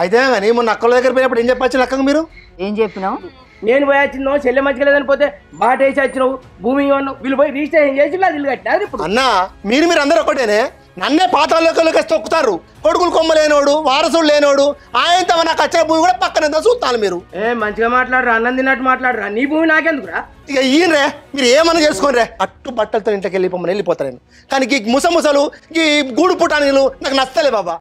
అయితే కానీ మొన్న అక్కల దగ్గర పోయినప్పుడు ఏం చెప్పచ్చు అక్కకు మీరు? ఏం చెప్పినావు? నేను పోయి వచ్చినావు చెల్లె మంచిగా లేదని పోతే బాట వేసి వచ్చినావు భూమి ఇవ్వను వీళ్ళు పోయి రిజిస్ట్రేషన్ చేసి నాకు ఇల్లు కట్టినారు. ఇప్పుడు అన్న మీరు అందరూ ఒకటేనే నన్నే పాతాళలోకి తొక్కుతారు. కొడుకులు కొమ్మ లేనోడు వారసుడు లేనోడు ఆయనతో నాకు వచ్చిన భూమి కూడా పక్కన చూస్తాను మీరు. మంచిగా మాట్లాడరా అన్నం తిన్నట్టు మాట్లాడరా నీ భూమి నాకెందుకురా? ఇక ఈయనరే మీరు ఏమన్నా చేసుకోనరే అట్టు బట్టలతో ఇంట్లోకి వెళ్ళిపోతాను నేను. కానీ ఈ ముసలు ఈ గూడు పుటానీలు నాకు నచ్చలే బాబా.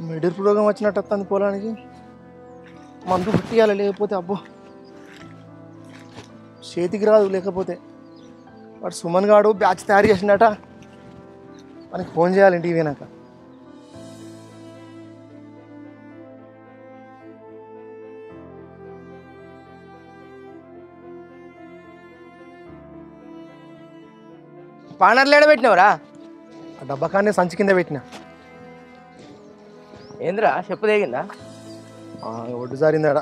మెడిల్ ప్రోగ్రామ్ వచ్చినట్టు వస్తుంది పొలానికి. మందు పుట్టియాలి లేకపోతే అబ్బో చేతికి రాదు. లేకపోతే వాడు సుమన్ గాడు బ్యాచ్ తయారు చేసిండట. మనకి ఫోన్ చేయాలి ఇంటికి పోయినాక. పానర్లు ఏడ పెట్టినవరా? ఆ డబ్బకాన్ని సంచి కింద పెట్టిన. ఏంద్రా చెప్పు తెగిందా? ఒడ్డు సారిందాడ.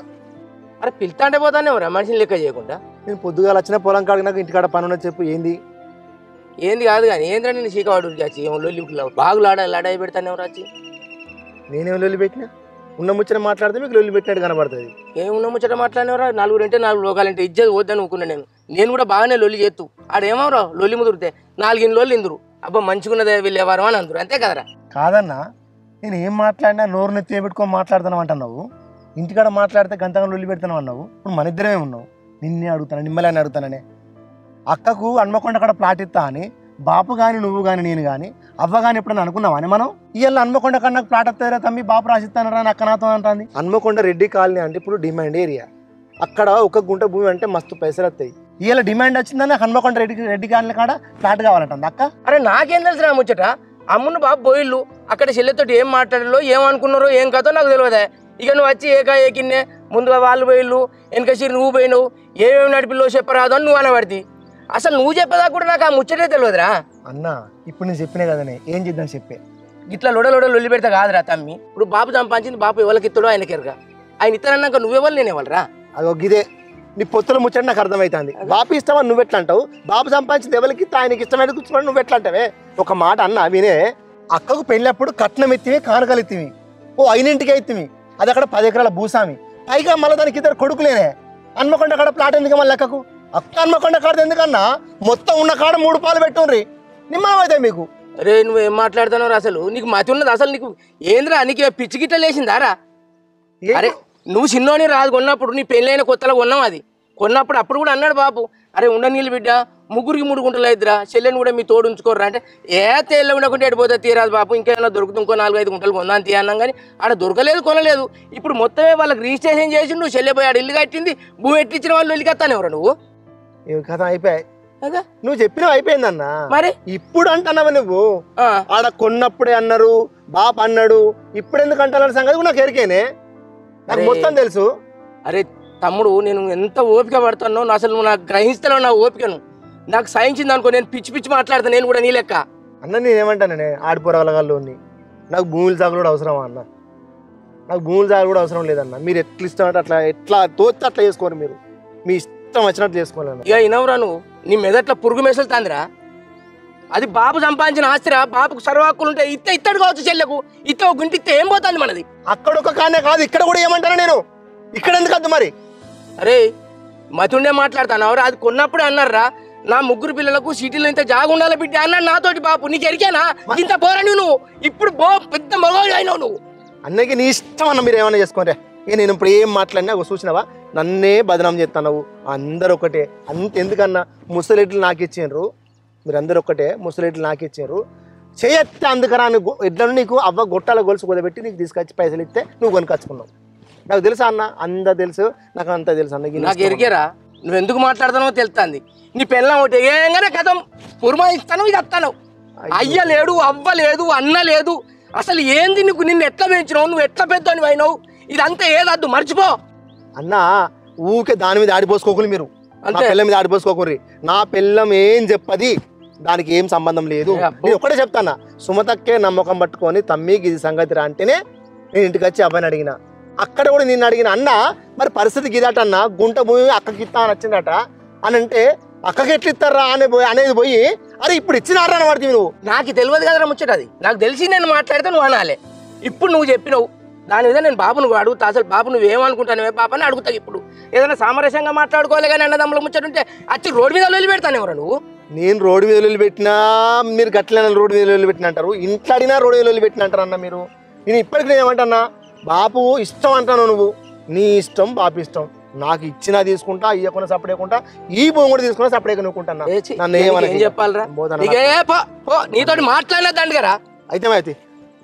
అరే పిలుతా అంటే పోతానేవరా మనిషిని లెక్క చేయకుండా? నేను పొద్దుగా వచ్చిన పొలం కాడికి నాకు ఇంటికాడ పని ఉన్నది. చెప్పు ఏంది? ఏంది కాదు కానీ ఏంద్రా నేను చీకవాడు వచ్చి బాగు లాడాయి పెడతానేవరా వచ్చి? నేనేం లొల్లి పెట్టినా? ఉన్న ముచ్చట మాట్లాడితే మీకు లొల్లి పెట్టినట్టు కనబడుతుంది. ఏమున్న ముచ్చట మాట్లాడినవరా? నలుగురు అంటే నాలుగు లోకాలంటే ఇజ్జత్ వద్దని అనుకున్నా నేను కూడా బాగానే లొల్లి చేస్తూ ఆడేమవరా లొల్లి ముదిరితే 4 లొల్లి ఇందురు అబ్బా మంచిగున్నదే వెళ్ళేవారు అని అందరు అంతే కదరా? కాదన్నా నేను ఏం మాట్లాడినా నోరు నెత్తి పెట్టుకొని మాట్లాడుతున్నావు అంటున్నావు. ఇంటికాడ మాట్లాడితే గంతగా లొల్లి పెడుతున్నావు అన్నావు. ఇప్పుడు మన ఇద్దరమే ఉన్నావు. నిన్నే అడుగుతాను నిమ్మలని అడుగుతాననే. అక్కకు హన్మకొండ అక్కడ ప్లాట్ ఇస్తా అని బాపు కానీ నువ్వు కానీ నేను కానీ అవ్వ కానీ ఎప్పుడైనా అనుకున్నావా అని మనం? ఇవాళ హన్మకొండ కన్నా నాకు ప్లాట్ వస్తారా తమ్మి బాపు రాసిస్తానరా అని అక్క నాతో అంటుంది. హన్మకొండ రెడ్డి కాలనీ అంటే ఇప్పుడు డిమాండ్ ఏరియా. అక్కడ ఒక గుంట భూమి అంటే మస్తు పైసలు వస్తాయి. ఇవాళ డిమాండ్ వచ్చిందని హన్మకొండ రెడ్డి కాలనీ కాడ ఫ్లాట్ కావాలంటుంది అక్క. అరే నాకేం తెలుసు రా ముచ్చట? అమ్మును బాబు బోయిళ్ళు అక్కడ చెల్లెతోటి ఏం మాట్లాడాలో ఏమనుకున్నారో ఏం కథో నాకు తెలియదా. ఇక నువ్వు వచ్చి ఏకిన్నే ముందుగా వాళ్ళు పోయిళ్ళు వెనకసిరి నువ్వు పోయినావు ఏమేమి నడిపిల్లో చెప్పరాదు అని నువ్వు అనబడితే అసలు నువ్వు చెప్పేదా కూడా నాకు ఆ ముచ్చటే తెలియదురా. అన్న ఇప్పుడు నేను చెప్పినా కదనే ఏం చేద్దాం చెప్పే. ఇట్లా లొల్లి పెడతా కాదురా తమ్మి. ఇప్పుడు బాబు సంపాదించింది బాబు ఎవరికి ఇస్తాడో ఆయనకి ఎరగా. ఆయన ఇస్తానన్నాక నువ్వెవరు నేను ఇవ్వాలరా? అదో గిదే నీ పొత్తుల ముచ్చట నాకు అర్థమవుతుంది. బాపు ఇస్తామని నువ్వు ఎట్లా అంటావు? బాబు సంపాదించింది ఎవరికి ఇస్తా ఆయనకి ఇష్టమైన కూర్చోమని నువ్వు ఎట్లా అంటావే? ఒక మాట అన్న వినే. అక్కకు పెళ్ళప్పుడు కట్నం ఎత్తివి కానుకలు ఎత్తివి ఓ 5 ఎత్తివి. అది అక్కడ 10 ఎకరాల భూసామి. పైగా మళ్ళీ దానికి 2 కొడుకులేనే. హన్మకొండ కాడ ప్లాట్ ఎందుకు మళ్ళీ అక్కకు? అక్క హన్మకొండ కాడ ఎందుకన్నా మొత్తం ఉన్న కాడ 3 పాలు పెట్టుండ్రి నిమ్మలం అవుతాయి మీకు. అరే నువ్వేం మాట్లాడుతున్నావు అసలు? నీకు మతి ఉన్నది అసలు? నీకు ఏంద్రా నీకు పిచ్చి గిట్ల లేచిందారా? అరే నువ్వు చిన్నోని రాదు కొన్నప్పుడు నీ పెళ్ళైన కొత్తలో కొన్నావు. అది కొన్నప్పుడు అప్పుడు కూడా అన్నాడు బాబు అరే ఉండ నీళ్ళు బిడ్డ 3 గుంటలు అయిద్దిరా చెల్లెని కూడా మీ తోడు ఉంచుకోర్రా అంటే తేళ్ళ ఉండకుంటే ఎడిపోతే తీరాదు బాబు ఇంకేమైనా దొరుకుతుంది ఇంకో 4-5 గుంటలు కొందాని తీ అన్నాం. కానీ ఆడ దొరకలేదు కొనలేదు. ఇప్పుడు మొత్తమే వాళ్ళకి రిజిస్ట్రేషన్ చేసి నువ్వు చెల్లెపోయి ఆడ ఇల్లు కట్టింది భూమి ఎట్టించిన వాళ్ళు ఇల్లు కత్తాను ఎవరు నువ్వు? కథ అయిపోయాయి. నువ్వు చెప్పినవి అయిపోయిందన్నా. మరి ఇప్పుడు అంటున్నావు నువ్వు. ఆడ కొన్నప్పుడే అన్నారు బాపు అన్నాడు. ఇప్పుడు ఎందుకు అంటున్నారు సంగతి కూడా నాకు ఎరికేనే. నాకు మొత్తం తెలుసు. అరే తమ్ముడు నేను ఎంత ఓపిక పడుతున్నావు అసలు నువ్వు నాకు గ్రహిస్తావు. నా ఓపికను నాకు సాయించింది అనుకో నేను పిచ్చి మాట్లాడతాను నేను కూడా నీ లెక్క. అన్న నేనేమంటానే ఆడిపోరగలగాళ్ళు నాకు భూములు సాగులు కూడా అవసరమా అన్న? నాకు భూములు సాగులు కూడా అవసరం లేదన్న. మీరు ఎట్లా ఇష్టం అంటే ఎట్లా తోస్తే అట్లా చేసుకోరు. మీరు మీ ఇష్టం వచ్చినట్టు చేసుకోవాలన్న. ఇక ఇనవరా నువ్వు నీ మెదట్ల పురుగు మెసలు తాందిరా. అది బాబు సంపాదించిన ఆస్తిరా. బాబుకు సర్వాక్కులు ఉంటే ఇత్తడు కావచ్చు చెల్లెకు. ఇత్తే ఒక గుంటి ఇస్తే ఏం పోతుంది మనది? అక్కడ ఒక కానే కాదు ఇక్కడ కూడా ఏమంటాను నేను. ఇక్కడ ఎందుకు వద్దు మరి? అరే మతుండే మాట్లాడతాను ఎవరు? అది కొన్నప్పుడే అన్నారా నా 3 పిల్లలకు సిటీలో ఇంత జాగుండాల బిడ్డ అన్నాడు నాతోటి బాబు. నీకు ఎరికేనా ఇంత పోరా నువ్వు? ఇప్పుడు పెద్ద మగవాడు అయినావు నువ్వు. అన్నకి నీ ఇష్టం అన్న మీరు ఏమన్నా చేసుకోరే. నేను ఇప్పుడు ఏం మాట్లాడినా చూసినావా నన్నే బదనాం చేస్తున్నావు. అందరు ఒకటే. అంతెందుకన్నా ముసలిట్లు నాకు ఇచ్చిండ్రు. మీరు అందరు ఒక్కటే. ముసలిట్లు నాకు ఇచ్చారు చేయత్తే అందుకరా ఎట్లా నీకు అవ్వ గొట్టాల గొలుసు కుదబెట్టి నీకు తీసుకొచ్చి పైసలు ఇస్తే నువ్వు కొనుకొచ్చుకున్నావు. నాకు తెలుసా అన్న? అంత తెలుసు నాకు అంత తెలుసు అన్న. నాకు ఎరికేరా నువ్వు ఎందుకు మాట్లాడుతున్నావో తెలుస్తుంది. నీ పిల్లం ఒకటి ఏంగానే కథం పురమాయిస్తాను, ఇది వస్తాను. అయ్య లేడు, అవ్వ లేదు, అన్న లేదు. అసలు ఏంది నీకు? నిన్ను ఎట్లా పెంచినావు, నువ్వు ఎట్లా పెద్దని అయినావు, ఇదంతా ఏదద్దు మర్చిపో. అన్న ఊకే దాని మీద ఆడిపోసుకోకూరి మీరు, నా పిల్ల మీద ఆడిపోసుకోకూరి. నా పిల్లం ఏం చెప్పది, దానికి ఏం సంబంధం లేదు. నేను ఒక్కటే చెప్తానా, సుమతక్కే నమ్మకం పట్టుకొని తమ్మికి ఇది సంగతి రా అంటేనే నేను ఇంటికి వచ్చి అబ్బాయిని అడిగిన. అక్కడ కూడా నిన్ను అడిగిన, అన్న మరి పరిస్థితి గిదాటన్నా గుంట భూమి అక్కకి ఇస్తా అని వచ్చిందట అని అంటే, అక్కకి ఎట్లు ఇస్తారా అనేది పోయి అరే ఇప్పుడు ఇచ్చినారా అని పడుతుంది. నువ్వు నాకు తెలియదు కదరా ముచ్చటది, నాకు తెలిసి నేను మాట్లాడితే నువ్వు అనాలి. ఇప్పుడు నువ్వు చెప్పినావు దాని మీద నేను బాబు నువ్వు అడుగుతా. అసలు బాబు నువ్వేమనుకుంటాను బాబు అని అడుగుతా. ఇప్పుడు ఏదైనా సామరస్యంగా మాట్లాడుకోవాలి కానీ అన్నదమ్ముల ముచ్చటుంటే వచ్చి రోడ్డు మీద వదిలి పెడతాను. ఎవరు నువ్వు? నేను రోడ్డు మీద వదిలిపెట్టినా మీరు గట్లైనా రోడ్డు మీద వదిలిపెట్టిన అంటారు, ఇంట్లో అడిగినా రోడ్డు మీద వదిలిపెట్టిన అంటారు అన్న మీరు. నేను ఇప్పటికి ఏమంటన్నా, బాపు ఇష్టం అంటాను, నువ్వు నీ ఇష్టం బాపు ఇష్టం. నాకు ఇచ్చినా తీసుకుంటా, ఇయ్యకుండా సపడేకుంటా, ఈ భూమి కూడా తీసుకున్నా సపడేక నువ్వుకుంటున్నా. నన్ను ఏం చెప్పాలరా నీతోటి మాట్లాడలేదండి కదా.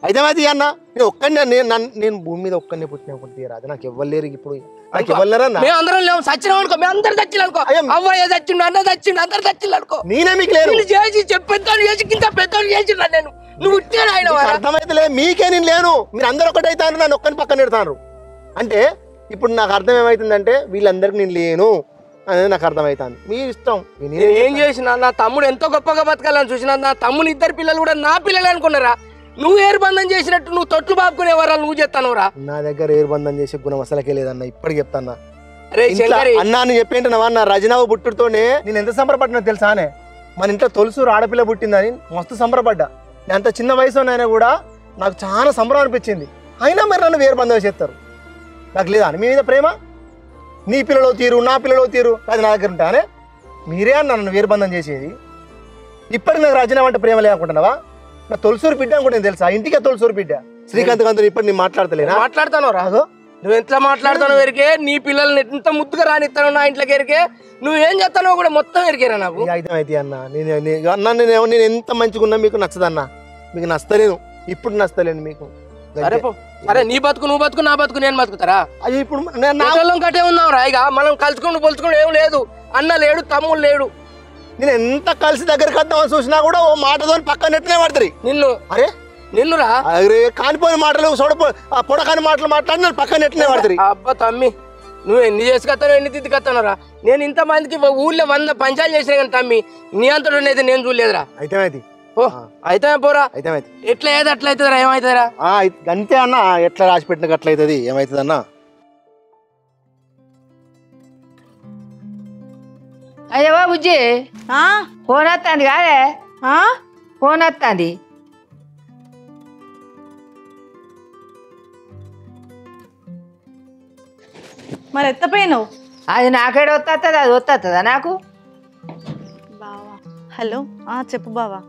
అయితే అన్న నేను ఒక్కనే, నేను భూమి మీద ఒక్కనే పుట్టిన తీరాదు, నాకు ఇవ్వలేరు ఇప్పుడు. నాకు ఇవ్వలేరన్నా, మేము అందరం లేవు, సచ్చినాం అనుకో, మేము అందరు చచ్చిలు అనుకో, అవ్వయ్య చచ్చిండు, అన్న చచ్చిండు, అందరు చచ్చిలు అనుకో. నేనే మీకు లేరు చేసి చెప్పేద్దాను, చేసి కింద పెద్దోళ్ళు చేసిండు నేను. నువ్వు ఇట్లా ఆయన అర్థమైతే లేదు, మీకే నేను లేను. మీరు అందరు ఒకటి అవుతాను, నన్ను ఒక్కని పక్కన పెడతాను. అంటే ఇప్పుడు నాకు అర్థం ఏమవుతుందంటే వీళ్ళందరికీ నేను లేను అనేది నాకు అర్థమవుతుంది. మీ ఇష్టం. ఏం చేసిన నా తమ్ముడు ఎంతో గొప్పగా బతకాలని చూసిన, నా తమ్ముని ఇద్దరు పిల్లలు కూడా నా పిల్లలు అనుకున్నారా? నువ్వు ఏరుబంధం చేసినట్టు నువ్వు తొట్లు బాపుకునే వరాలు నువ్వు చెప్తాను రా. నా దగ్గర ఏరుబంధం చేసే గుణం అసలకే లేదన్న, ఇప్పటికి చెప్తాన్నా. అన్నా అని చెప్పేంటున్నావా, నా రజనావు పుట్టుతోనే నేను ఎంత సంబరపడ్డా తెలుసానే. మన ఇంట్లో తొలుసూరు ఆడపిల్ల పుట్టిందని మస్తు సంబరపడ్డా. నేను అంత చిన్న వయసులోనైనా కూడా నాకు చాలా సంబరం అనిపించింది. అయినా మరి నన్ను వేరుబంధం చేస్తారు. నాకు లేదా మీ మీద ప్రేమ? నీ పిల్లలో తీరు, నా పిల్లలో తీరు అది నా దగ్గర ఉంటానే. మీరే అన్న నన్ను వేరుబంధం చేసేది. ఇప్పటికి నాకు రజన అంటే ప్రేమ లేకుంటున్నావా? నా తొలసూరు బిడ్డ అనుకుంటే తెలుసా, ఇంటికే తొలసూరు బిడ్డ. శ్రీకాంత్ గారితో ఇప్పుడు నేను మాట్లాడతలేనా? మాట్లాడతాను రాదు, నువ్వు ఎంత మాట్లాడతావు ఎరికే. నీ పిల్లల్ని ఎంత ముద్దుగా రానిస్తాను నా ఇంట్లోకి ఎరికే. నువ్వేం చేస్తానో కూడా మొత్తం ఎరికేరా నాకు. అయితే అన్న నేను ఎంత మంచిగున్నా మీకు నచ్చదన్నా, మీకు నచ్చలేను, ఇప్పుడు నచ్చలేను మీకు. సరే నీ బతుకు నువ్వు బతుకు, నా బతుకు నేను బతుకుతారా? అది ఇప్పుడు కట్టే ఉన్నావురా. ఇక మనం కలుసుకుని పొలుచుకుని ఏం లేదు. అన్న లేడు, తమ్ముడు లేడు. నేను ఎంత కలిసి దగ్గరికి వద్దామని చూసినా కూడా ఓ మాటతో పక్కన నెట్టనే పడతారు నిన్ను. అరే నిన్నురా అరే కానిపోయిన మాటలు పొడకాని మాటలు మాట్లాడి నన్ను పక్కన నెట్టనే పడతారు. అబ్బా తమ్మి, నువ్వు ఎన్ని చేసుకొస్తావు, ఎన్ని తిట్టుకొస్తావురా? నేను ఇంతమందికి ఊళ్ళో 100 పంచాలు చేసినా కానీ తమ్మి నీ అంతలో అయితే నేను చూడలేదురా. అయితే పోరా, ఎట్లా ఏది అట్లా అవుతుందిరా? ఏమవుతుందిరా? అంతే అన్న, ఎట్లా రాసి పెట్టిన అట్లా అవుతుంది. ఏమవుతుంది అన్న? అయ్యవా బుజ్జి, ఫోన్ వస్తుంది కాదే, ఫోన్ వస్తుంది. మరి ఎత్తపోయినావు? అది నాకేడ వస్తుంది, అది వస్తుందా నాకు? బావా హలో, చెప్పు బావా.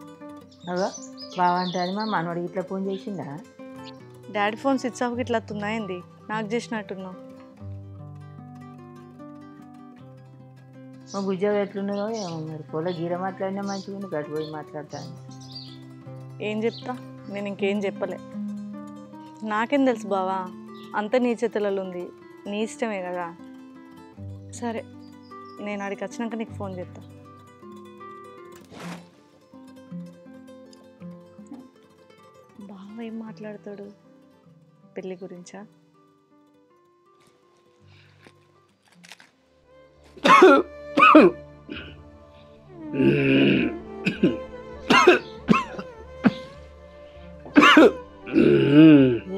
బావా అంటే అది మా మనవాడికి ఇట్లా ఫోన్ చేసిందా? డాడీ ఫోన్ స్విచ్ ఆఫ్కి ఇట్లా వస్తున్నాయింది, నాకు చేసినట్టున్నావు. మా బుజ్జ ఎట్లున్నదో ఏమో మరి. పొల గీర మాట్లాడినా మంచిగా గట్టు పోయి మాట్లాడతాను. ఏం చెప్తా, నేను ఇంకేం చెప్పలే. నాకేం తెలుసు బావా, అంత నీ చేతులలో ఉంది, నీ ఇష్టమే కదా. సరే నేను ఆడికి వచ్చినాక నీకు ఫోన్ చేస్తా. బావ ఏం మాట్లాడతాడు పెళ్ళి గురించా?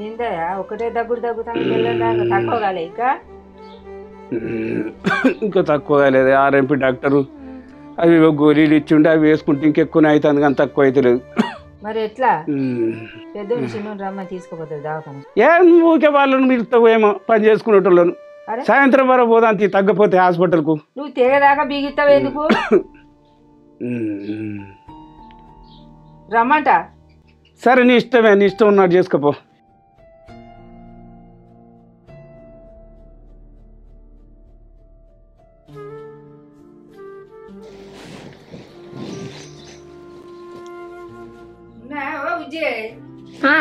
ఏందయ్యా ఒకటే దగ్గుతాను, తక్కువ కాలే ఇంకా తక్కువ కాలేదు. ఆర్ఎంపీ డాక్టరు అవి గోళీలు ఇచ్చిండే అవి వేసుకుంటే ఇంకెక్కువ అవుతుంది కానీ తక్కువ అయితే లేదు. మరి ఎట్లా? పెద్ద చిన్న రమ్మని తీసుకుపోతుంది దవాఖాన. ఏం ఊకే వాళ్ళని పిలుస్తావు ఏమో పని చేసుకునేటోళ్ళను. సాయంత్రం వరకు పోదాంతి, తగ్గపోతే హాస్పిటల్కు. నువ్వు తెగదాకా బిగిస్తావు ఎందుకు? రమ్మంట. సరే నీ ఇష్టమే, నీ ఇష్టం ఉన్నట్టు చేసుకోపో.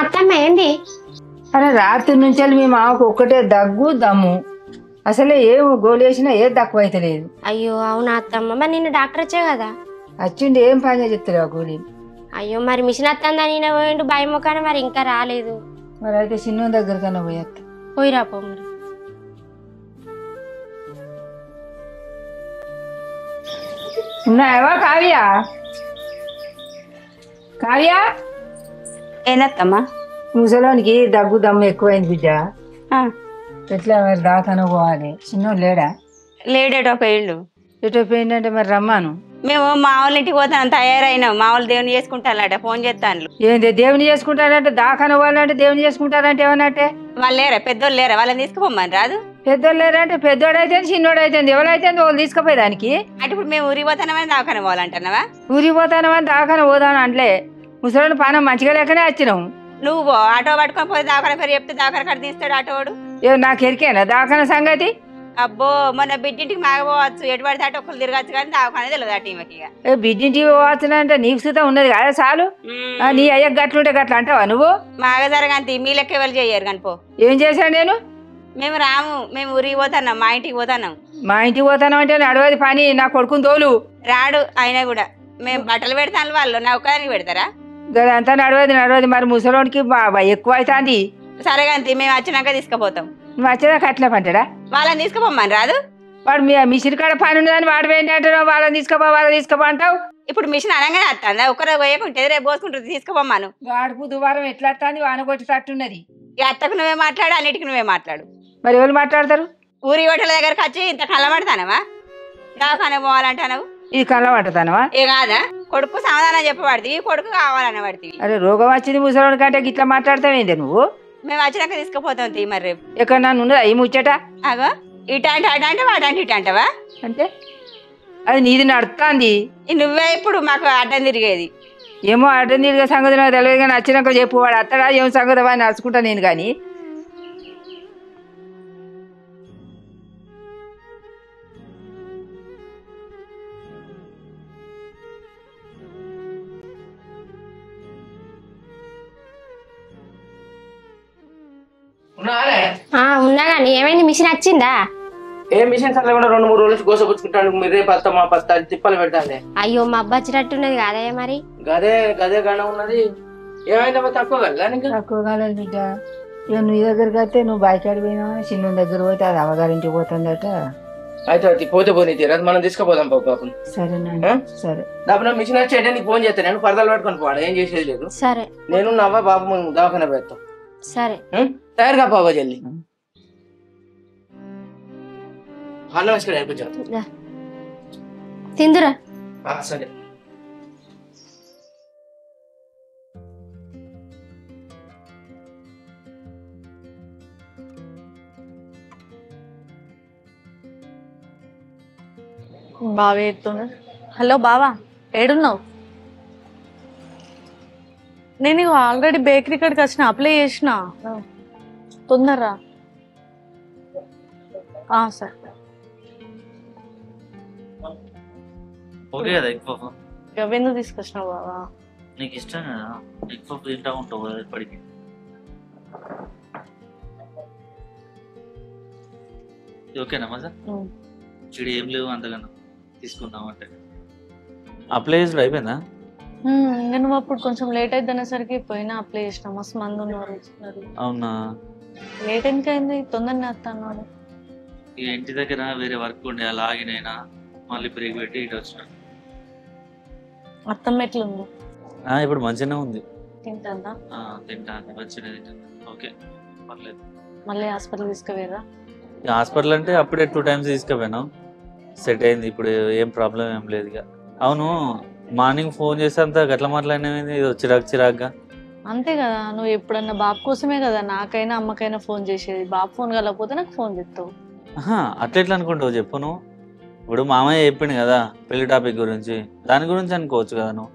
అత్తమ్మ ఏంది? అరే రాత్రి నుంచి మీ మామకు ఒక్కటే దగ్గు దమ్ము. అసలే ఏం గోళీ వేసినా ఏది తక్కువ అయితే లేదు. అయ్యో అవునా అత్తమ్మ, మరి నిన్న డాక్టర్ వచ్చే కదా. వచ్చిండి ఏం పని చెప్తారు ఆ గోళీ. అయ్యో మరి మిషన్ వస్తుందని నేను పోయిండు భయమో, కానీ మరి ఇంకా రాలేదు. మరి అయితే చిన్న దగ్గరకన్నా పోయేస్తా. పోయిరా పో మరి. ఉన్నాయవా కావ్య? కావ్య ఏందత్తమ్మా? ముసలోనికి దగ్గు దమ్ము ఎక్కువైంది బిడ్డ. ఎట్లా మరి దాకాను పోవాలి? చిన్నోడు లేడా? లేడేటో పోయిండు. ఎటో పోయిందంటే మరి రమ్మాను. మేము మా వాళ్ళ ఇంటికి పోతాను, తయారైనాం. మా వాళ్ళు దేవుని చేసుకుంటారట, ఫోన్ చేస్తాను. ఏంది దేవుని చేసుకుంటారంటే దాకాను పోవాలంటే దేవుని చేసుకుంటారంటే ఏమన్నట్టే? వాళ్ళు లేరా? పెద్దోళ్ళు లేరా? వాళ్ళని తీసుకుపోమని రాదు? పెద్దోళ్ళు లేరంటే పెద్దోడైతే చిన్నోడైతే ఎవరైతే వాళ్ళు తీసుకుపోయేదానికి. అంటే ఇప్పుడు మేము ఊరికి పోతానమని దాకానే పోవాలంటున్నావా? ఊరికి పోతానమని దాకాను పోదాను అంటలే. ముసలోని పానం మంచిగా లేకనే వచ్చినావు. నువ్వు పో, ఆటో పట్టుకొని పోతే దాకాన పేరు చెప్తే దాకాన కడ తీస్తాడు ఆటోవాడు. ఏ నాకు ఎరికేనా దాకాన సంగతి? అబ్బో మొన్న బిడ్డింటికి మాగపోవచ్చు, ఎటు పడితే అటు ఒకళ్ళు తిరగచ్చు, కానీ దాకానే తెలియదు ఆ టీంకి. ఏ బిడ్డింటికి పోవచ్చునంటే నీకు సుతం ఉన్నది కదా చాలు. నీ అయ్య గట్లుంటే గట్ల అంటావా నువ్వు? మాగ జరగంతి మీ లెక్క ఎవరు చెయ్యరు కానీ పో. ఏం చేశాను నేను? మేము రాము, మేము ఊరికి పోతున్నాం, మా ఇంటికి పోతున్నాం. మా ఇంటికి పోతాను అంటే నడవది పని, నా కొడుకుని తోలు. రాడు అయినా కూడా. మేము బట్టలు పెడతాను, వాళ్ళు నా ఒక్కదానికి పెడతారా? అంతా నడవది. మరి ముసలోనికి ఎక్కువ అవుతుంది. సరే కానీ మేము వచ్చినాక తీసుకుపోతాం. నువ్వు వచ్చేదాకా అట్లే పంటాడా? వాళ్ళని తీసుకుపోమ్మని రాదు? వాడు మిషన్ కాడ పని ఉన్నదని వాడు ఏంటి అంటారు? వాళ్ళని తీసుకోపో అంటావు. ఇప్పుడు మిషన్ అనగానే వస్తుందా? ఒక్కరో పోయకుంటే రేపు పోసుకుంటుంది, తీసుకుపోమ్మాను. గాడుపు దువారం ఎట్లా వస్తుంది? వాన కొట్టేటట్టున్నది. ఈ అత్తకు నువ్వే మాట్లాడు, అన్నిటికి నువ్వే మాట్లాడు. మరి ఎవరు మాట్లాడతారు? ఊరి హోటల్ దగ్గరకు వచ్చి ఇంత కళ్ళబడతానవా? దాకానే పోవాలంటావు. ఇది కళ్ళ పట్టతానవా? ఏ కాదా? కొడుకు సమాధానం చెప్పబడుతుంది, కొడుకు కావాలన్న పడుతుంది. అరే రోగం వచ్చింది ముసలోని కంటే ఇట్లా మాట్లాడతావేంటి నువ్వు? మేము వచ్చినాక తీసుకుపోతాం తీ. మరి రేపు ఎక్కడ నన్ను ఉన్నదా ఈ ముచ్చట? అగో ఇట అంటే అట అంటే వాడంటే ఇట అంటావా? అంటే అది నీది నడుస్తుంది. నువ్వే ఇప్పుడు మాకు అడ్డం తిరిగేది. ఏమో అడ్డం తిరిగే సంగతి నాకు తెలియదు, కానీ వచ్చినాక చెప్పు. వాడు అత్తడా ఏం సంగతి అని నడుచుకుంటా నేను. కానీ ఉన్నా కానీ ఏమైంది? మిషన్ వచ్చిందా? ఏ మిషన్ సర్లే కూడా 2-3 రోజుల నుంచి గోసపుచ్చుకుంటాను. మీరు రేపు వస్తా మా పత్తా తిప్పలు పెడతాండి. అయ్యో మా అబ్బా వచ్చినట్టున్నది కాదా మరి? గదే గణ ఉన్నది. ఏమైందమ్మా? తక్కువ కదా నీకు? తక్కువ కాలేదు బిడ్డ. ఇక నీ దగ్గరికి వస్తే నువ్వు బాయికాడి పోయినావా? చిన్న దగ్గర పోతే అది అమ్మగారింటికి పోతుందట. అయితే పోతే పోనీ తీరదు, మనం తీసుకుపోదాం పాపం. సరేనండి. సరే డబ్బున మిషన్ వచ్చేటే నీకు ఫోన్ చేస్తాను. నేను పరదాలు పట్టుకొని పోవాడు, ఏం చేసేది లేదు. సరే నేను నవ్వ బాబు దవాఖాన పెడతాం. సరే తయారుగా బాబా జల్లి. హలో కొంచెం తిందురా. సరే. బావే ఎత్తున్నా. హలో బావా, ఏడున్నావు? నేను ఆల్రెడీ బేకరీ కాడికి వచ్చిన, అప్లై చేసిన. తొందరరా. సరే. ఓకే కదా ఎగ్ పఫ్? ఎందుకు తీసుకొచ్చినావు బావా? నీకు ఇష్టం కదా ఎగ్ పఫ్, తింటా ఉంటావు కదా ఇప్పటికి. ఓకేనా మజా? చిడి ఏం లేవు అంతగానో తీసుకుందాం అంటే. అప్లై చేసుడు అయిపోయిందా? నేను అప్పుడు కొంచెం లేట్ అయితే అనేసరికి పోయినా అప్లై చేసిన. మస్తు మంది ఉన్నారు. అవునా? లేట్ ఎందుకైంది? తొందరనే వస్తాను. ఇక ఇంటి దగ్గర వేరే వర్క్ ఉండే, అలా ఆగినైనా మళ్ళీ బ్రేక్ పెట్టి ఇటు వచ్చిన. అత్తమ్మ ఎట్లుంది? ఇప్పుడు మంచిగానే ఉంది. తింటుందా? తింటాను, మంచిగానే తింటాను. ఓకే పర్లేదు. మళ్ళీ హాస్పిటల్ తీసుకుపోయారా? హాస్పిటల్ అంటే అప్పుడే 2 times తీసుకుపోయినాం, సెట్ అయింది. ఇప్పుడు ఏం ప్రాబ్లం ఏం లేదు ఇక. అవును, మార్నింగ్ ఫోన్ చేస్తే అంత గట్ల మాట్లాడినది, ఇది చిరాగ్గా. అంతే కదా, నువ్వు ఎప్పుడన్నా బాబు కోసమే కదా నాకైనా అమ్మకైనా ఫోన్ చేసేది. బాబు ఫోన్ కలగకపోతే నాకు ఫోన్ చేస్తావు. అట్లా ఎట్లా అనుకుంటావు చెప్పు నువ్వు? ఇప్పుడు మామయ్య చెప్పిండు కదా పెళ్లి టాపిక్ గురించి, దాని గురించి అనుకోవచ్చు కదా నువ్వు.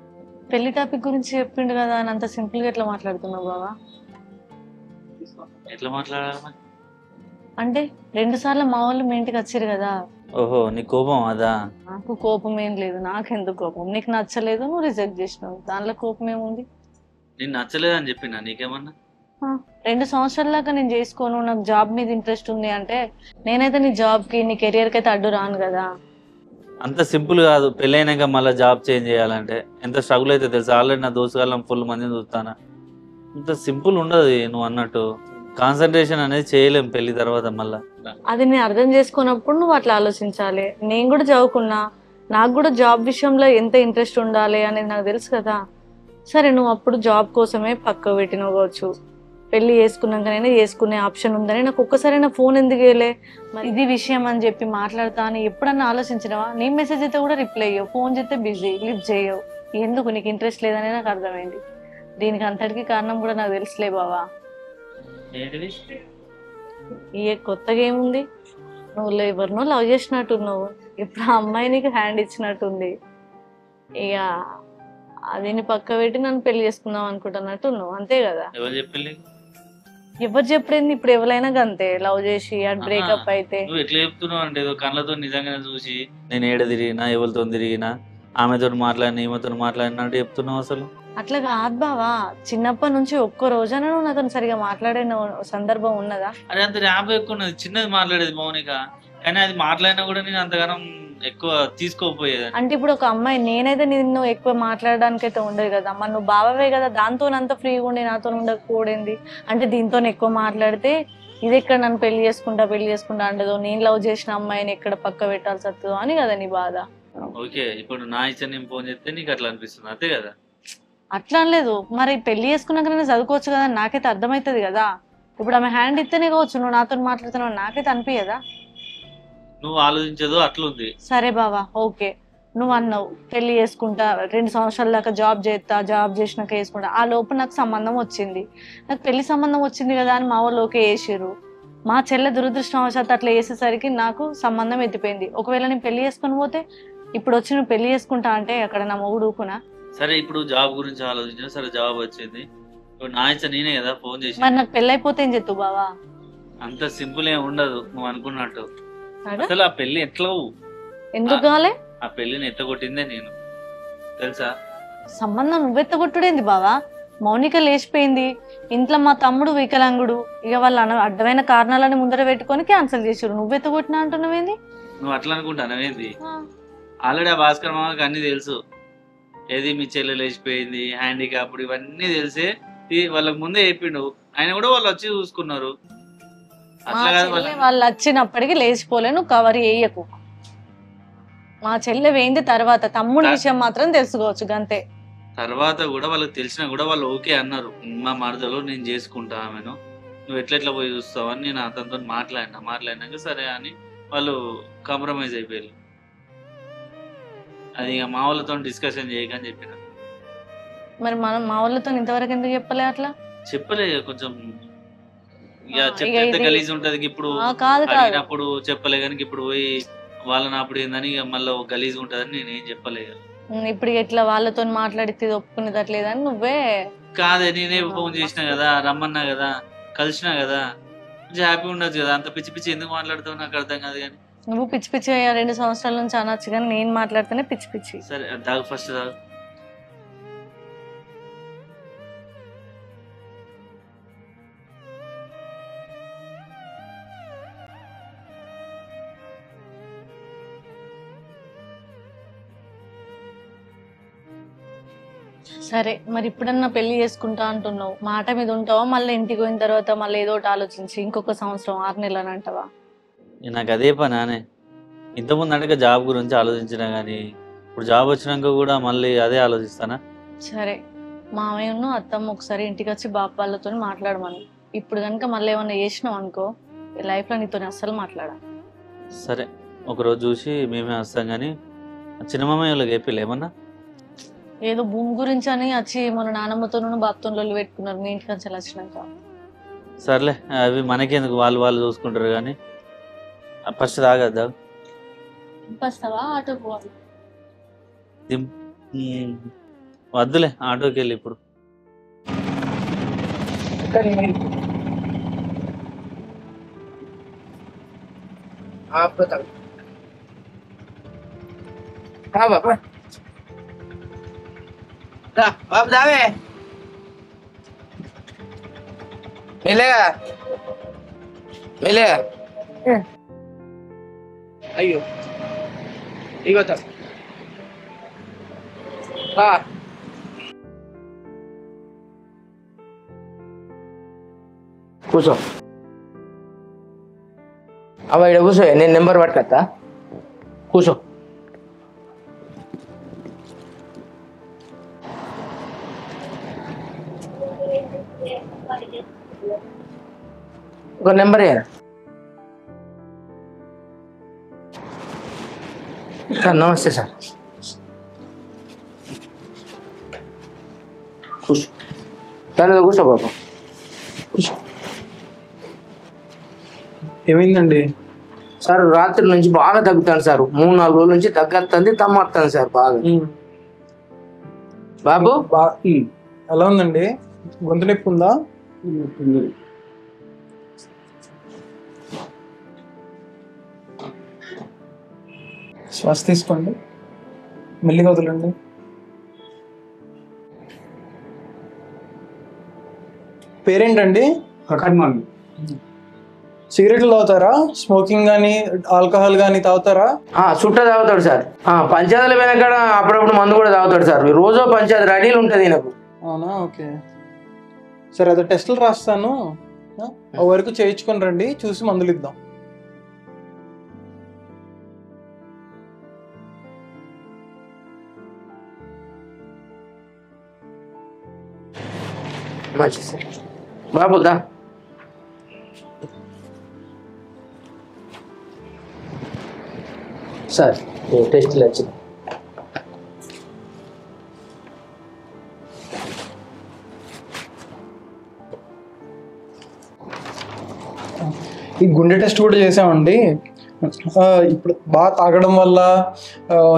పెళ్లి టాపిక్ గురించి చెప్పిండు కదా అని అంత సింపుల్ గా ఎట్లా మాట్లాడుతున్నావు బావా? ఎట్లా మాట్లాడాలి అంటే 2 సార్లు మా వాళ్ళు మీ ఇంటికి వచ్చారు కదా. ఓహో, నీ కోపం అదా? నాకు కోపం ఏం లేదు. నాకెందుకు కోపం? నీకు నచ్చలేదు, నువ్వు రిజెక్ట్ చేసినావు, దానిలో కోపం ఏముంది? నేను నచ్చలేదు అని చెప్పినా నీకేమన్నా? 2 సంవత్సరాల దాకా నేను చేసుకోను, నాకు జాబ్ మీద ఇంట్రెస్ట్ ఉంది అంటే నేనైతే నీ జాబ్కి నీ కెరియర్కి అయితే అడ్డు రాను కదా. అంత సింపుల్ కాదు. పెళ్ళైనాక మళ్ళీ జాబ్ చేంజ్ చేయాలంటే ఎంత స్ట్రగుల్ అయితే తెలుసు. ఆల్రెడీ నా దోస్తుగాళ్ళం ఫుల్ మందిని చూస్తాను. అంత సింపుల్ ఉండదు. నువ్వు అన్నట్టు కాన్సన్ట్రేషన్ అనేది చేయలేం పెళ్లి తర్వాత మళ్ళీ. అది నేను అర్థం చేసుకున్నప్పుడు నువ్వు అట్లా ఆలోచించాలి. నేను కూడా చదువుకున్నా, నాకు కూడా జాబ్ విషయంలో ఎంత ఇంట్రెస్ట్ ఉండాలి అనేది నాకు తెలుసు కదా. సరే నువ్వు అప్పుడు జాబ్ కోసమే పక్క పెట్టినవచ్చు, పెళ్లి చేసుకున్నాకనైనా చేసుకునే ఆప్షన్ ఉందని నాకు ఒక్కసారైనా ఫోన్ ఎందుకు వేయలే, మరి ఇది విషయం అని చెప్పి మాట్లాడతా అని ఎప్పుడన్నా ఆలోచించినవా? నీ మెసేజ్ అయితే కూడా రిప్లై అయ్యవు, ఫోన్ చేస్తే బిజీ, లిఫ్ట్ చేయవు. ఎందుకు నీకు ఇంట్రెస్ట్ లేదని నాకు అర్థమైంది. దీనికి అంతటికి కారణం కూడా నాకు తెలుసులే బావా. ఇక కొత్తగా ఏముంది, నువ్వు ఎవరినో లవ్ చేసినట్టున్నావు, ఇప్పుడు ఆ అమ్మాయి నీకు హ్యాండ్ ఇచ్చినట్టుంది. ఇక అదిని పక్క పెట్టి నన్ను పెళ్లి చేసుకుందాం అనుకుంటున్నట్టు నువ్వు, అంతే కదా? ఎవరు చెప్పలేదు, ఇప్పుడు ఎవరైనా అంతే లవ్ చేసి అటు బ్రేకప్ అయితే. నువ్వు ఎట్లా చెప్తున్నావు అంటే ఏదో కళ్ళతో నిజంగానే చూసి నేను ఏడ తిరిగినా ఎవరితో తిరిగినా ఆమెతో మాట్లాడినా ఈమెతో మాట్లాడినట్టు చెప్తున్నావు. అసలు అట్లా కాదు బావా, చిన్నప్పటి నుంచి ఒక్క రోజైనా నువ్వు నాతో సరిగా మాట్లాడిన సందర్భం ఉన్నదా? అదే అంత ర్యాంప్ ఎక్కువ ఉన్నది, చిన్నది మాట్లాడేది మౌనిక, కానీ అది మాట్లాడినా కూడా నేను అంతగానం ఎక్కువ తీసుకోపోయేది. అంటే ఇప్పుడు ఒక అమ్మాయి, నేనైతే నిన్ను ఎక్కువ మాట్లాడడానికి అయితే ఉండదు కదా అమ్మ, నువ్వు బావవే కదా, దాంతో అంత ఫ్రీగా ఉండి నాతో ఉండకపోయింది. అంటే దీంతో ఎక్కువ మాట్లాడితే ఇది ఎక్కడ నన్ను పెళ్లి చేసుకుంటా అంటదో, నేను లవ్ చేసిన అమ్మాయిని ఎక్కడ పక్క పెట్టాల్సి వస్తుందో అని కదా నీ బాధ. ఓకే, ఇప్పుడు నా ఇచ్చా నేను ఫోన్ చేస్తే నీకు అట్లా అనిపిస్తుంది, అంతే కదా? అట్లా అనలేదు, మరి పెళ్లి చేసుకున్నాక నేను చదువుకోవచ్చు కదా, నాకైతే అర్థమవుతుంది కదా. ఇప్పుడు ఆమె హ్యాండ్ ఇస్తేనే కావచ్చు నువ్వు నాతో మాట్లాడుతున్నావు, నాకైతే అనిపించదా? నువ్వు ఆలోచించదు అట్లుంది. సరే బావా, ఓకే, నువ్వు అన్నావు పెళ్లి చేసుకుంటా, 2 సంవత్సరాల దాకా జాబ్ చేస్తా, జాబ్ చేసినాక చేసుకుంటా. ఆ లోపు నాకు సంబంధం వచ్చింది, నాకు పెళ్లి సంబంధం వచ్చింది కదా అని మా వాళ్ళు ఓకే వేసారు. మా చెల్లె దురదృష్టవశాత్తు అట్లా వేసేసరికి నాకు సంబంధం ఎత్తిపోయింది. ఒకవేళ నేను పెళ్లి చేసుకుని పోతే, ఇప్పుడు వచ్చి నువ్వు పెళ్లి చేసుకుంటా అంటే అక్కడ నా మొగుడు ఊకునా? సరే ఇప్పుడు జాబ్ గురించి ఆలోచించిన, సరే జాబ్ వచ్చింది, ఇప్పుడు నా ఇచ్చా నేనే కదా ఫోన్ చేసి. మరి నాకు పెళ్లి అయిపోతే ఏం చెప్తావు బావా? అంత సింపుల్ ఏం ఉండదు నువ్వు అనుకున్నట్టు. అసలు ఆ పెళ్లి ఎట్లా, ఎందుకు కాలే? ఆ పెళ్లిని ఎత్తగొట్టిందే నేను, తెలుసా? సంబంధం నువ్వెత్తగొట్టుడేంది బావా? మౌనిక లేచిపోయింది, ఇంట్లో మా తమ్ముడు వికలాంగుడు, ఇక వాళ్ళ అడ్డమైన కారణాలని ముందర పెట్టుకొని క్యాన్సిల్ చేసారు, నువ్వెత్తగొట్టినా అంటున్నావేంది? నువ్వు అట్లా అనుకుంటానవేంది? ఆల్రెడీ ఆ భాస్కర్ మామకి అన్ని తెలుసు, ఏది మీ చెల్లె లేచిపోయింది, హ్యాండిక్యాప్డ్, ఇవన్నీ తెలిసే వాళ్ళకి ముందే చెప్పిండు. ఆయన కూడా వాళ్ళు వచ్చి చూసుకున్నారు. వాళ్ళు వచ్చినప్పటికీ లేచిపోలే, నువ్వు కవర్ చేయకు. మా చెల్లె వేయింది తర్వాత, తమ్ముడి విషయం మాత్రం తెలుసుకోవచ్చు గంతే. తర్వాత కూడా వాళ్ళకి తెలిసినా కూడా వాళ్ళు ఓకే అన్నారు, మా మరదలో నేను చేసుకుంటా ఆమెను, నువ్వు ఎట్లెట్లా పోయి చూస్తావు అని నేను అతనితో మాట్లాడినాక సరే అని వాళ్ళు కాంప్రమైజ్ అయిపోయారు. అది ఇక మా వాళ్ళతో డిస్కషన్ చేయకని చెప్పిన. మరి మనం మా వాళ్ళతో ఇంతవరకు ఎందుకు చెప్పలే? అట్లా చెప్పలే, కొంచెం ఇక చెప్తే గలీజ్ ఉంటది. ఇప్పుడు అప్పుడు చెప్పలే కానీ ఇప్పుడు పోయి వాళ్ళని అప్పుడు ఏందని మళ్ళీ గలీజ్ ఉంటదని నేనేం చెప్పలే. ఇప్పుడు ఎట్లా వాళ్ళతో మాట్లాడితే ఒప్పుకునేదట్లేదని నువ్వే కాదే, నేనే ఫోన్ చేసినా కదా, రమ్మన్నా కదా, కలిసినా కదా, కొంచెం హ్యాపీ ఉండదు కదా. అంత పిచ్చి పిచ్చి ఎందుకు మాట్లాడుతావు నాకు అర్థం కాదు. కానీ నువ్వు పిచ్చి పిచ్చి 2 సంవత్సరాల నుంచి అనొచ్చు, కానీ నేను మాట్లాడితేనే పిచ్చి పిచ్చి. సరే దాగు, ఫస్ట్ దాగు. సరే మరి ఇప్పుడన్నా పెళ్లి చేసుకుంటా అంటున్నావు, మాట మీద ఉంటావా? మళ్ళీ ఇంటికి పోయిన తర్వాత మళ్ళీ ఏదో ఒకటి ఆలోచించి ఇంకొక సంవత్సరం 6 నెలలు అని అంటావా? నాకు అదే పని అనే, ఇంతకుముందు అంటే జాబ్ గురించి ఆలోచించినా కానీ ఇప్పుడు జాబ్ వచ్చినాక కూడా మళ్ళీ అదే ఆలోచిస్తానా? సరే మామయ్యను అత్తమ్మ ఒకసారి ఇంటికి వచ్చి బాప వాళ్ళతో మాట్లాడమని. ఇప్పుడు కనుక మళ్ళీ ఏమన్నా చేసినావు అనుకో, లైఫ్లో నీతో అస్సలు మాట్లాడా. సరే ఒకరోజు చూసి మేమే వస్తాం. కానీ చిన్న మామయ్య వాళ్ళకి చెప్పి ఏమన్నా ఏదో భూమి గురించి అని వచ్చి మన నాన్నమ్మతో బాబుతో లొల్లి పెట్టుకున్నారు మీ ఇంటికి వచ్చి వచ్చినాక. సర్లే అవి మనకెందుకు, వాళ్ళు చూసుకుంటారు. కానీ ఫస్ట్ తాగద్దా? వస్తావా? ఆటోకి పోవాలి. వద్దులే, ఆటోకి వెళ్ళి ఇప్పుడు. బాబు దావే మెల్లగా మెల్లగా. అయ్యో ఇగో కూర్చో. అవ్వ ఇక్కడ కూర్చో, నేను నెంబర్ పట్టుకొస్తా. కూర్చో. ఒక నెంబర్ సార్. నమస్తే సార్. కూర్చో. దాని కూర్చో బాబు. కూర్చో. ఏమైందండి సార్ రాత్రి నుంచి బాగా తగ్గుతాను సార్. 3-4 రోజుల నుంచి తగ్గస్తుంది, తమ్మొస్తాను సార్ బాగా. బాబు ఎలా ఉందండి? గొంతు నొప్పి ఉందా? శ్వాస తీసుకోండి, మెల్లిగా వదలండి. పేరేంటండి? సిగరెట్లు తాగుతారా? స్మోకింగ్ కానీ ఆల్కహాల్ కానీ తాగుతారా? చుట్ట తాగుతాడు సార్. పంచాయతీల వెనకాడ అప్పుడప్పుడు మందు కూడా తాగుతాడు సార్. రోజు పంచాయతీ రెడీలు ఉంటుంది నాకు. అవునా? ఓకే సరే, అదే టెస్టులు రాస్తాను, ఆ వరకు చేయించుకొని రండి, చూసి మందులు ఇద్దాం. మంచిది సార్. బాబు దా. సార్ టెస్ట్లు వచ్చింది. ఈ గుండె టెస్ట్ కూడా చేసామండి. ఇప్పుడు బాగా తాగడం వల్ల,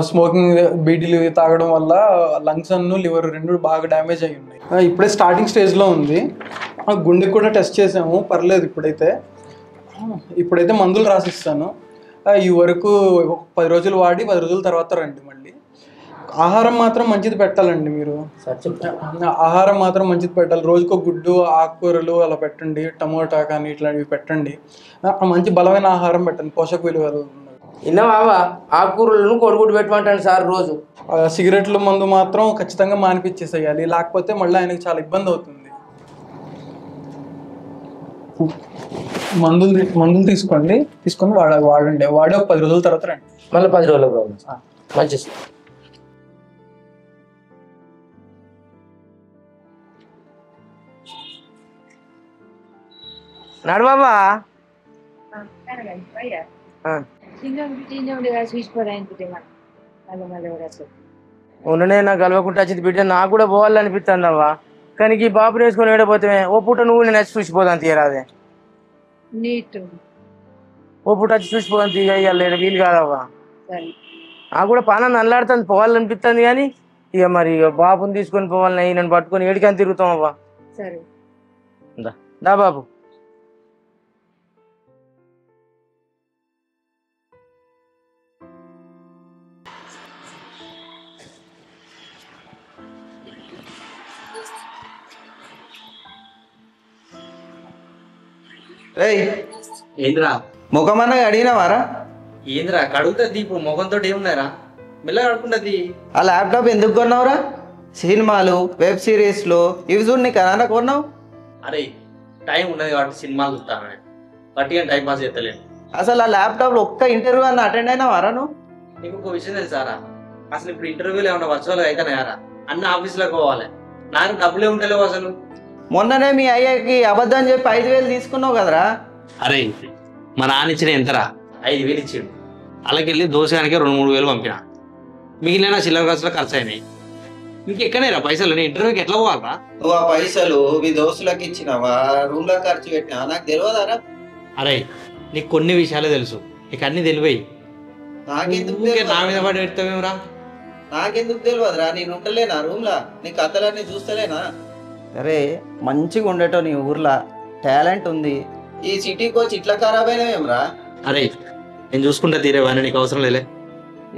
స్మోకింగ్ బీడీలు తాగడం వల్ల లంగ్స్ అన్ను లివర్ రెండు బాగా డ్యామేజ్ అయి ఉన్నాయి. ఇప్పుడే స్టార్టింగ్ స్టేజ్లో ఉంది. గుండెకి కూడా టెస్ట్ చేసాము, పర్లేదు. ఇప్పుడైతే మందులు రాసిస్తాను. ఈ వరకు 10 రోజులు వాడి 10 రోజుల తర్వాత రండి మళ్ళీ. ఆహారం మాత్రం మంచిది పెట్టాలండి. మీరు ఆహారం మాత్రం మంచిది పెట్టాలి. రోజుకో గుడ్డు, ఆకుకూరలు అలా పెట్టండి, టమోటా కానీ ఇట్లాంటివి పెట్టండి. మంచి బలమైన ఆహారం పెట్టండి, పోషక విలువలు. విన్నావా? ఆకుకూరలను కొడుగుడ్డు పెట్టమంటాను సార్ రోజు. సిగరెట్లు మందు మాత్రం ఖచ్చితంగా మానిపించేసేయాలి, లేకపోతే మళ్ళీ ఆయనకి చాలా ఇబ్బంది అవుతుంది. మందులు తీసుకొని వాడండి. వాడి ఒక 10 రోజుల తర్వాత రండి. మళ్ళీ 10 రోజుల ప్రాబ్లం. మంచి సార్. నడవా ఉన్ననే నాకు కలవకుండా వచ్చింది బిడ్డ. నాకు కూడా పోవాలనిపిస్తుంది అవ్వా, కానీ ఈ బాబు వేసుకొని ఏడపోతే ఓ పూట నువ్వు నేను వచ్చి చూసిపోదాను తీయరాదే. ఓ పూట వచ్చి చూసిపోదాను తీయాలి, వీలు కాదవ్వా. నాకు కూడా పానం అల్లాడుతుంది, పోవాలనిపిస్తుంది. కానీ ఇక మరి బాబుని తీసుకొని పోవాలని నన్ను పట్టుకొని ఏడికని తిరుగుతాం అవ్వా. దా బాబు. ఏంద్రా ముఖమన్నా అడిగినావారా? ఏంద్రా కడుగుతుంది ఇప్పుడు, ముఖంతో ఏమున్నారా? మెల్లగా కడుకుంటుంది. ఆ ల్యాప్టాప్ ఎందుకు కొన్నావురా? సినిమాలు, వెబ్ సిరీస్లు ఇవి చూడు, నీకు అన్నా కొన్నావు? అరే టైం ఉన్నది కాబట్టి సినిమాలు చూస్తాను, గట్టిగా టైం పాస్ చేస్తలేను. అసలు ఆ ల్యాప్టాప్లో ఒక్క ఇంటర్వ్యూ అన్న అటెండ్ అయినావారా నువ్వు? నీకు ఒక విషయం తెలుసారా? అసలు ఇప్పుడు ఇంటర్వ్యూలు ఏమన్నా వర్చువల్గా అయితేనాయారా? అన్న ఆఫీస్లోకి పోవాలి, నాకు డబ్బులే ఉంటలేవు అసలు. మొన్ననే మీ అయ్యకి అబద్ధం చెప్పి 5,000 తీసుకున్నావు కదరా? అరే మా నాన్న ఇచ్చిన ఎంతరా? 5,000 ఇచ్చిండు. అలాగెళ్ళి దోసగానికి 2-3 వేలు పంపిన, మిగిలిన చిల్లర ఖర్చులో ఖర్చు అయినాయి. ఇంకెక్కనేరా పైసలు? నేను ఇంటర్వ్యూకి ఎట్లా పోవాలరా? నువ్వు ఆ పైసలు మీ దోస్తులకు ఇచ్చినావా, రూమ్ లో ఖర్చు పెట్టినా? నాకు తెలియదారా? అరే నీకు కొన్ని విషయాలు తెలుసు, నీకు అన్ని తెలివాయి. నాకెందుకు నా మీద పడి పెడతావేమరా? నాకెందుకు తెలియదురా? నేను ఉంటలేనా రూమ్ లా? నీ కథలన్నీ చూస్తలేనా? అరే మంచిగా ఉండేటో, నీ ఊర్లో టాలెంట్ ఉంది, ఈ సిటీకి వచ్చి ఇట్లా ఖరాబ్ అయినావేమరా? అరే నేను చూసుకుంటా తీరేవాని, నీకు అవసరం లేలే.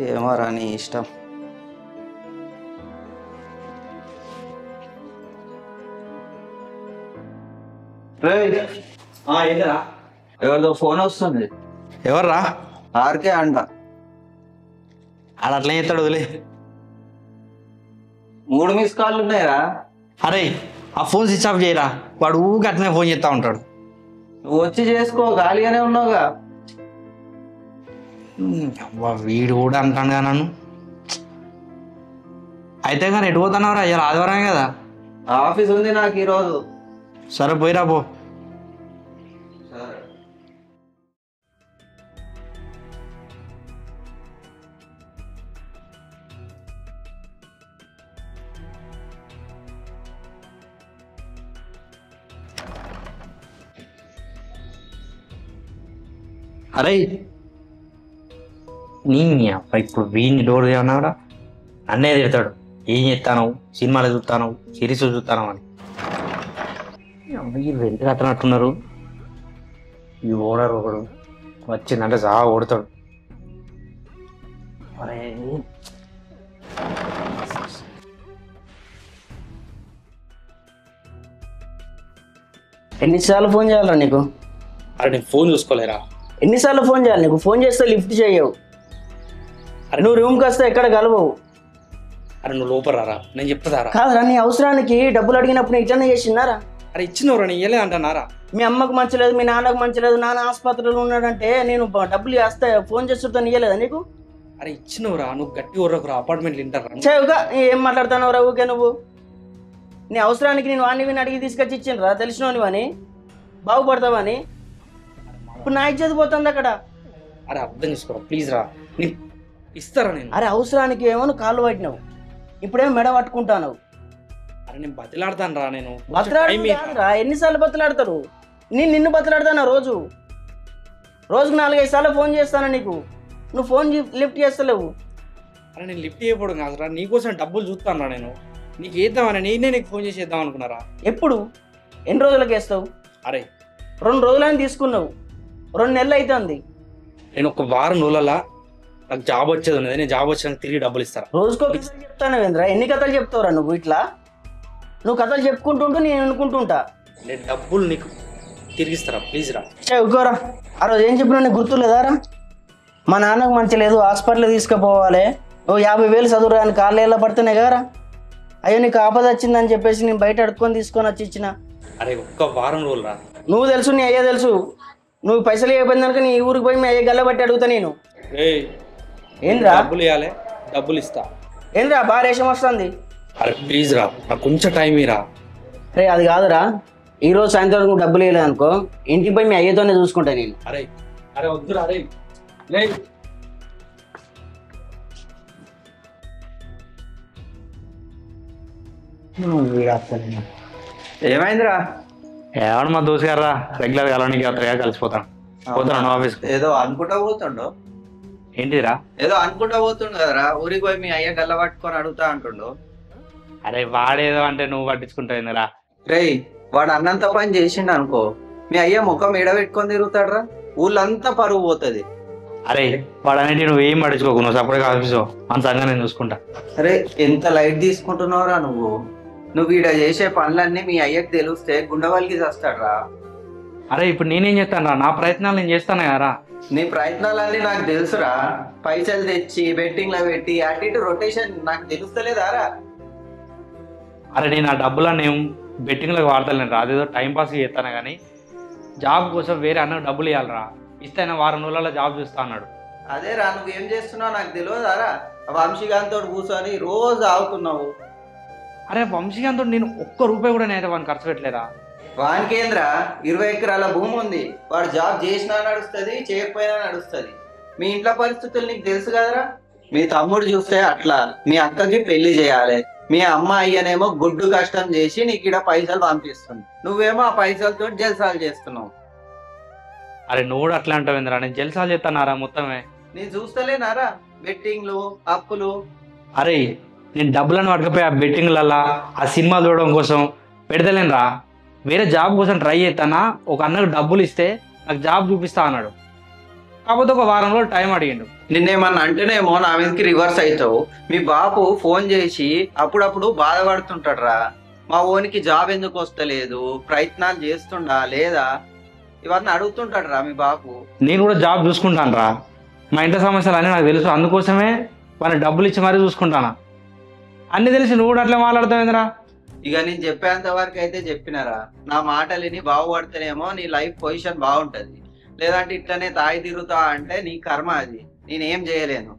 ఏమోరా నీ ఇష్టం. ఏంటరా ఎవరిదో ఫోన్ వస్తుంది. ఎవర్రా? ఆర్కే అంట. ఆడ అట్లా చేస్తాడు, వదిలే. 3 మిస్ కాళ్ళు ఉన్నాయరా. అరే ఆ ఫోన్ స్విచ్ ఆఫ్ చేయరా, వాడు ఊరికి అట్లనే ఫోన్ చేస్తా ఉంటాడు. నువ్వు వచ్చి చేసుకో, ఖాళీగానే ఉన్నావుగా. వీడు కూడా అంటాను కదా నన్ను. అయితే కానీ ఎటు పోతున్నావురా? ఇలా ఆదివారమే కదా. ఆఫీస్ ఉంది నాకు ఈరోజు. సరే పోయిరా పో. అరే నీ ఇప్పుడు వీడిని డోర్ ఏమన్నావురా? అన్నే తిడతాడు. ఏం చేస్తాను, సినిమాలు చూస్తాను, సిరీస్ చూస్తాను అని. వీళ్ళు ఎందుకు అతనట్టున్నారు? ఈ ఓనర్ ఒకడు వచ్చిందంటే చాలా ఓడతాడు. అరే ఎన్నిసార్లు ఫోన్ చేయాలరా నీకు? అరే నేను ఫోన్ చూసుకోలేరా. ఎన్నిసార్లు ఫోన్ చేయాలి నీకు? ఫోన్ చేస్తే లిఫ్ట్ చేయవు. అరే నువ్వు రూమ్కి వస్తే ఎక్కడ కలవవు. అరే నువ్వు లోపరారా, నేను చెప్తారా. కాదురా, నీ అవసరానికి డబ్బులు అడిగినప్పుడు నేను ఇట్లనే చేసినారా? అరే ఇచ్చినవరా, నేను ఇవ్వలేదు అంటున్నారా? మీ అమ్మకు మంచిలేదు, మీ నాన్నకు మంచిలేదు, నాన్న ఆసుపత్రిలో ఉన్నాడంటే నేను డబ్బులు వేస్తే ఫోన్ చేస్తుంటే ఇవ్వలేదా నీకు? అరే ఇచ్చినవరా, నువ్వు గట్టి ఊరకురా, అపార్ట్మెంట్లు వింటారా? చెవుగా ఏం మాట్లాడుతున్నావు రా ఊకే నువ్వు? నీ అవసరానికి నేను వాడిని విని అడిగి తీసుకొచ్చి ఇచ్చిండ్రా, తెలిసినోని అని బాగుపడతావని. ఇప్పుడు నా ఇచ్చేది పోతుంది అక్కడ. అరే అర్థం చేసుకోరా ప్లీజ్ రా, నేను ఇస్తారా నేను. అరే అవసరానికి ఏమో నువ్వు కాళ్ళు పట్టినావు, ఇప్పుడేమో మెడ పట్టుకుంటాను. అరే నేను బతిలాడతాను రా. నేను బతిలాడరా? ఎన్నిసార్లు బతిలాడతారు? నిన్ను బతిలాడతానా? రోజుకు 4-5 సార్లు ఫోన్ చేస్తాను నీకు, నువ్వు ఫోన్ లిఫ్ట్ చేస్తలేవు. అరే నేను లిఫ్ట్ చేయకపోవడం కాదురా, నీకోసం డబ్బులు చూస్తాను రా. నేను నీకు వేద్దామని నేనే నీకు ఫోన్ చేసి వేద్దాం అనుకున్నారా. ఎప్పుడు? ఎన్ని రోజులకి వేస్తావు? అరే 2 రోజులని తీసుకున్నావు, 2 నెలలు అవుతుంది. నేను ఒక వారం రోజులలో నాకు జాబ్ వచ్చేది ఉన్నది, నేను జాబ్ వచ్చాక తిరిగి డబ్బులు ఇస్తారా. రోజుకో కథలు చెప్తాను వేంద్రా, ఎన్ని కథలు చెప్తావురా నువ్వు? ఇట్లా నువ్వు కథలు చెప్పుకుంటుంటూ నేను అనుకుంటుంటా. నేను డబ్బులు నీకు తిరిగిస్తారా ప్లీజ్ రా. చెప్పుకోరా. ఆ రోజు ఏం చెప్పినా నీకు గుర్తులేదారా? మా నాన్నకు మంచి లేదు, హాస్పిటల్ తీసుకుపోవాలి, ఓ 50,000 చదువురా అని కాళ్ళు ఎలా పడుతున్నాయి కదరా. అయ్యో నీకు ఆపద వచ్చిందని చెప్పేసి నేను బయట అడుక్కొని తీసుకొని వచ్చి ఇచ్చిన. అరే ఒక్క వారం రోజులు రా. నువ్వు తెలుసు, నీ అయ్యే తెలుసు. నువ్వు పైసలు ఇవ్వకపోయిందనుక నీ ఊరికి పోయి మీ అయ్యే గల్లబట్టి అడుగుతా నేను. ఏంద్రా? డబ్బులు ఇవ్వాలి, డబ్బులు ఇస్తా. ఏంద్రా బాగా రేషం వస్తుంది? అరే ప్లీజ్ రా, నాకు కొంచెం టైం ఇరా. రే అది కాదురా, ఈరోజు సాయంత్రం నువ్వు డబ్బులు ఇవ్వలేదు అనుకో, ఇంటికి పోయి మీ అయ్యతోనే చూసుకుంటా నేను. అరే అరే వద్దురా. అరే లే ఏమైందిరా? ఏమన్నా మా దోస్తు గారా రెగ్యులర్ కలవడానికి అతగా కలిసిపోతాను. పోతాను ఆఫీస్. ఏదో అనుకుంటా పోతుండో. ఏంటిరా? ఏదో అనుకుంటా పోతుండు కదరా, ఊరికి పోయి మీ అయ్య గల్ల పట్టుకొని అడుగుతా అంటుండు. అరే వాడేదో అంటే నువ్వు పట్టించుకుంటావురా. రేయ్ వాడు అన్నంత పని చేసిండు అనుకో, మీ అయ్య ముఖం ఎడబెట్టుకొని తిరుగుతాడరా, ఊళ్ళంతా పరుగు పోతుంది. అరే వాడు అనేది నువ్వు ఏం పట్టించుకోకు, నువ్వు సపరేట్గా ఆఫీసు అంత సంగతి నేను చూసుకుంటా. అరే ఎంత లైట్ తీసుకుంటున్నావురా నువ్వు. నువ్వు ఈడ చేసే పనులన్నీ మీ అయ్యకి తెలిస్తే గుండెవాళ్ళకి చేస్తాడరా. అరే ఇప్పుడు నేనేం చేస్తాను రా, నా ప్రయత్నాలు నేను చేస్తాను కదరా. నీ ప్రయత్నాలన్నీ నాకు తెలుసురా, పైసలు తెచ్చి బెట్టింగ్ లో పెట్టి అటు ఇటు రొటేషన్ నాకు తెలుస్తలేదారా. అరే నేను ఆ డబ్బులన్నీ బెట్టింగ్లకు వాడతలేను రా, అదేదో టైంపాస్ చేస్తాను కానీ జాబ్ కోసం వేరే అన్న డబ్బులు ఇవ్వాలరా. ఇస్తే ఆయన వారం రోజులలో జాబ్ చూస్తా అన్నాడు. అదేరా నువ్వేం చేస్తున్నావు నాకు తెలియదారా. వంశీగాంతో కూర్చొని రోజు ఆగుతున్నావు. అరే వంశీగాంతో నేను ఒక్క రూపాయి కూడా నేను వాడిని ఖర్చు పెట్టలేరా. వానికేంద్రా 20 ఎకరాల భూమి ఉంది, వాడు జాబ్ చేసినా నడుస్తుంది, చేయకపోయినా నడుస్తుంది. మీ ఇంట్లో పరిస్థితులు నీకు తెలుసు కదరా. మీ తమ్ముడు చూస్తే అట్లా, మీ అక్కకి పెళ్లి చేయాలి, మీ అమ్మ అయ్యనేమో గుడ్డు కష్టం చేసి నీకు ఇక్కడ పైసలు పంపిస్తుంది, నువ్వేమో ఆ పైసలతో జల్సాలు చేస్తున్నావు. అరే నువ్వు కూడా అట్లా అంటావేంద్రా, నేను జల్సాలు చేస్తానారా మొత్తమే. నేను చూస్తలేనారా బెట్టింగ్లు అప్పులు. అరే నేను డబ్బులను పట్టుకపోయి ఆ బెట్టింగ్లల్లా ఆ సినిమా చూడడం కోసం పెడతలేను రా. వేరే జాబ్ కోసం ట్రై చేస్తానా, ఒక అన్నకు డబ్బులు ఇస్తే నాకు జాబ్ చూపిస్తా అన్నాడు. కాకపోతే ఒక వారం రోజులు టైం అడిగిండు. నిన్నేమన్నా అంటేనేమో నా మీదకి రివర్స్ అవుతావు. మీ బాపు ఫోన్ చేసి అప్పుడప్పుడు బాధపడుతుంటాడు రా. మా ఓనికి జాబ్ ఎందుకు వస్తలేదు, ప్రయత్నాలు చేస్తుండా లేదా, ఇవన్నీ అడుగుతుంటాడు రా మీ బాపు. నేను కూడా జాబ్ చూసుకుంటాను రా, మా ఇంటి సమస్యలు అన్నీ నాకు తెలుసు, అందుకోసమే వాళ్ళని డబ్బులు ఇచ్చి మరీ చూసుకుంటానా. అన్నీ తెలిసి నువ్వు కూడా అట్లా మాట్లాడతావేంద్రా? ఇక నేను చెప్పేంత వరకు అయితే చెప్పినారా, నా మాటలు విని బాగుపడితేనేమో నీ లైఫ్ పొజిషన్ బాగుంటది, లేదంటే ఇట్లనే తాగి తిరుగుతా అంటే నీ కర్మ, అది నేనేం చేయలేను.